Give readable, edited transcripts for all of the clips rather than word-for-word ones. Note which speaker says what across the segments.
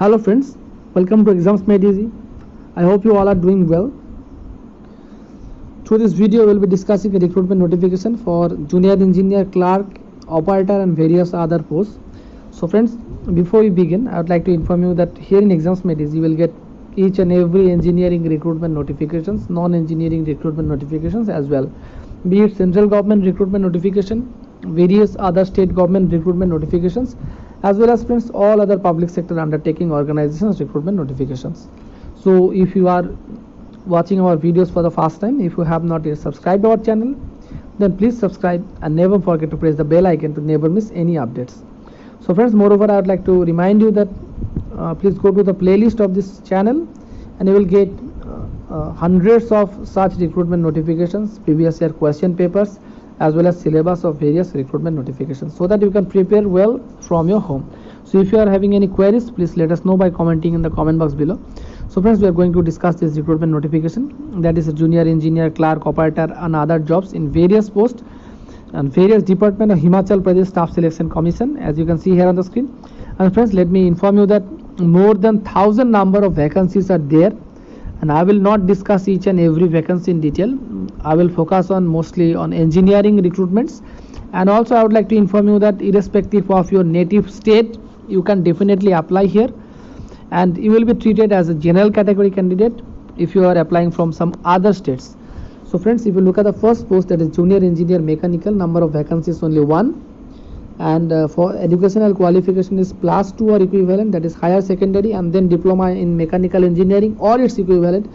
Speaker 1: Hello friends, welcome to Exams Made Easy. I hope you all are doing well. Through this video, we will be discussing a recruitment notification for junior engineer, clerk, operator and various other posts. So friends, before we begin, I would like to inform you that here in Exams Made Easy, you will get each and every engineering recruitment notifications, non-engineering recruitment notifications as well. Be it central government recruitment notification, various other state government recruitment notifications, as well as friends all other public sector undertaking organizations recruitment notifications. So if you are watching our videos for the first time, if you have not yet subscribed our channel, then please subscribe and never forget to press the bell icon to never miss any updates. So friends, moreover, I would like to remind you that please go to the playlist of this channel and you will get hundreds of such recruitment notifications, previous year question papers, as well as syllabus of various recruitment notifications, so that you can prepare well from your home. So if you are having any queries, please let us know by commenting in the comment box below. So friends, we are going to discuss this recruitment notification, that is a junior engineer, clerk, operator and other jobs in various posts and various department of Himachal Pradesh Staff Selection Commission, as you can see here on the screen. And friends, let me inform you that more than 1,000 number of vacancies are there, and I will not discuss each and every vacancy in detail. I will focus on mostly on engineering recruitments, and also I would like to inform you that irrespective of your native state, you can definitely apply here, and you will be treated as a general category candidate if you are applying from some other states. So friends, if you look at the first post, that is junior engineer mechanical, number of vacancies only 1, and for educational qualification is +2 or equivalent, that is higher secondary, and then diploma in mechanical engineering or its equivalent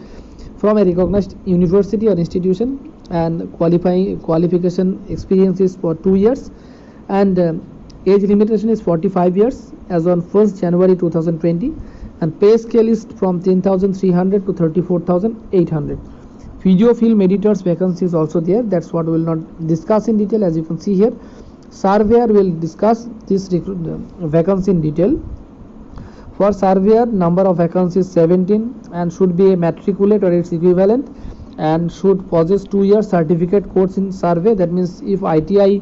Speaker 1: from a recognized university or institution, and qualification experience is for 2 years, and age limitation is 45 years as on 1st January 2020, and pay scale is from 10,300 to 34,800. Video film editors vacancy is also there. That's what we will not discuss in detail. As you can see here, surveyor will discuss this vacancy in detail. For surveyor, number of vacancies 17, and should be a matriculate or its equivalent, and should possess 2 years certificate course in survey. That means if ITI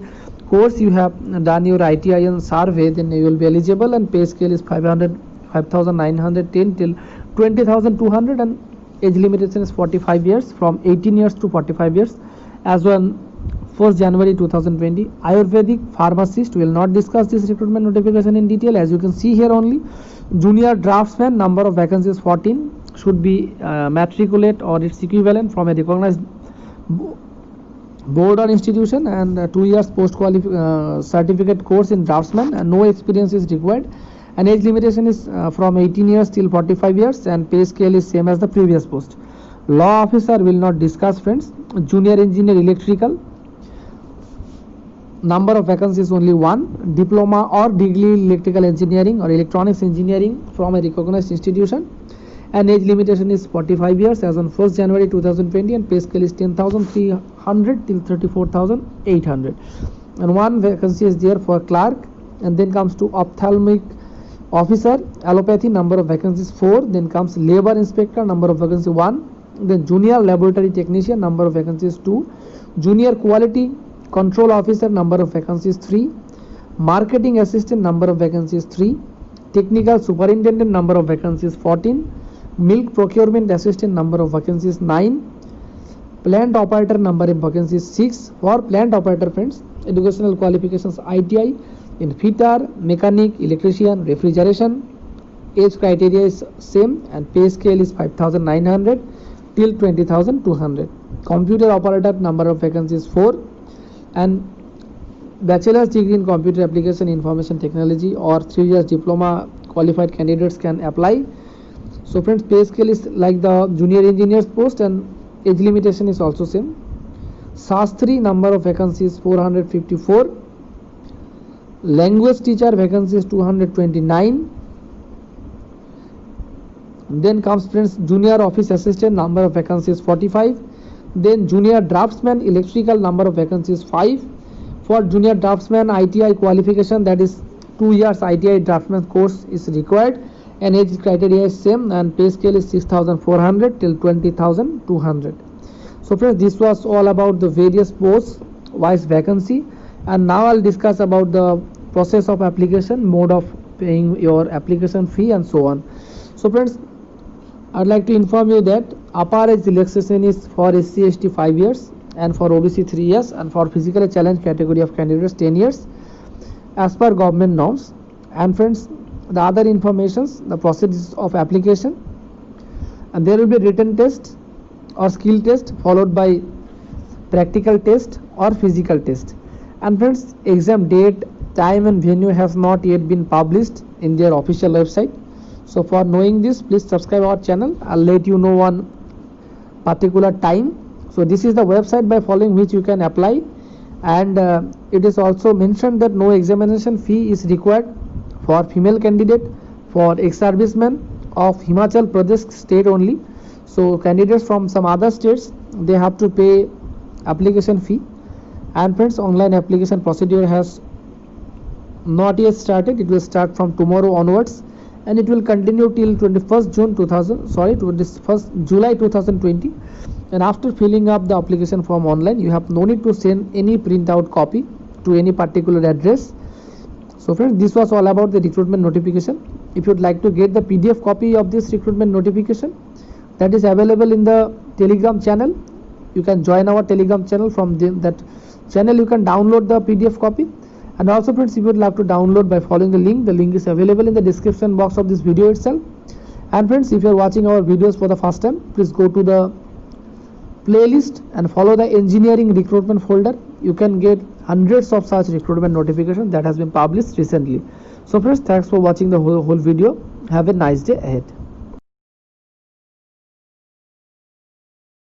Speaker 1: course you have done your ITI in survey, then you will be eligible, and pay scale is 5,910 till 20,200, and age limitation is 45 years, from 18 years to 45 years as well. 1st January 2020. Ayurvedic pharmacist, will not discuss this recruitment notification in detail. As you can see here only, junior draftsman, number of vacancies 14, should be matriculate or its equivalent from a recognized board or institution, and 2 years post certificate course in draftsman, and no experience is required, and age limitation is from 18 years till 45 years, and pay scale is same as the previous post. Law officer will not discuss friends. Junior engineer electrical, number of vacancies only 1, diploma or degree electrical engineering or electronics engineering from a recognized institution, and age limitation is 45 years as on 1st January 2020, and pay scale is 10,300 till 34,800, and 1 vacancy is there for clerk. And then comes to ophthalmic officer, allopathy, number of vacancies 4. Then comes labor inspector, number of vacancies 1. Then junior laboratory technician, number of vacancies 2. Junior quality control officer, number of vacancies 3. Marketing assistant, number of vacancies 3. Technical superintendent, number of vacancies 14. Milk procurement assistant, number of vacancies 9. Plant operator, number of vacancies 6. For plant operator friends, educational qualifications ITI in fitter, mechanic, electrician, refrigeration. Age criteria is same, and pay scale is 5,900 till 20,200. Computer operator, number of vacancies 4, and bachelor's degree in computer application information technology or 3 years diploma qualified candidates can apply. So friends, pay scale is like the junior engineers post, and age limitation is also same. Shastri, number of vacancies 454. Language teacher vacancies 229. Then comes friends junior office assistant, number of vacancies 45. Then junior draftsman electrical, number of vacancies 5. For junior draftsman ITI qualification, that is 2 years ITI draftsman course is required, and age criteria is same, and pay scale is 6,400 till 20,200. So friends, this was all about the various posts wise vacancy, and now I'll discuss about the process of application, mode of paying your application fee and so on. So friends, I'd like to inform you that upper age relaxation is for SC ST 5 years and for OBC 3 years and for physically challenged category of candidates 10 years as per government norms. And friends, the other informations, the process of application, and there will be written test or skill test followed by practical test or physical test. And friends, exam date, time and venue has not yet been published in their official website. So for knowing this, please subscribe our channel. I'll let you know one particular time. So this is the website by following which you can apply, and it is also mentioned that no examination fee is required for female candidate, for ex-servicemen of Himachal Pradesh state only. So candidates from some other states, they have to pay application fee. And friends, online application procedure has not yet started. It will start from tomorrow onwards, and it will continue till 21st July 2020. And after filling up the application form online, you have no need to send any printout copy to any particular address. So friends, this was all about the recruitment notification. If you'd like to get the PDF copy of this recruitment notification, that is available in the Telegram channel. You can join our Telegram channel. From that channel you can download the PDF copy. And also friends, if you would like to download by following the link is available in the description box of this video itself. And friends, if you are watching our videos for the first time, please go to the playlist and follow the engineering recruitment folder. You can get hundreds of such recruitment notifications that has been published recently. So friends, thanks for watching the whole video. Have a nice day ahead.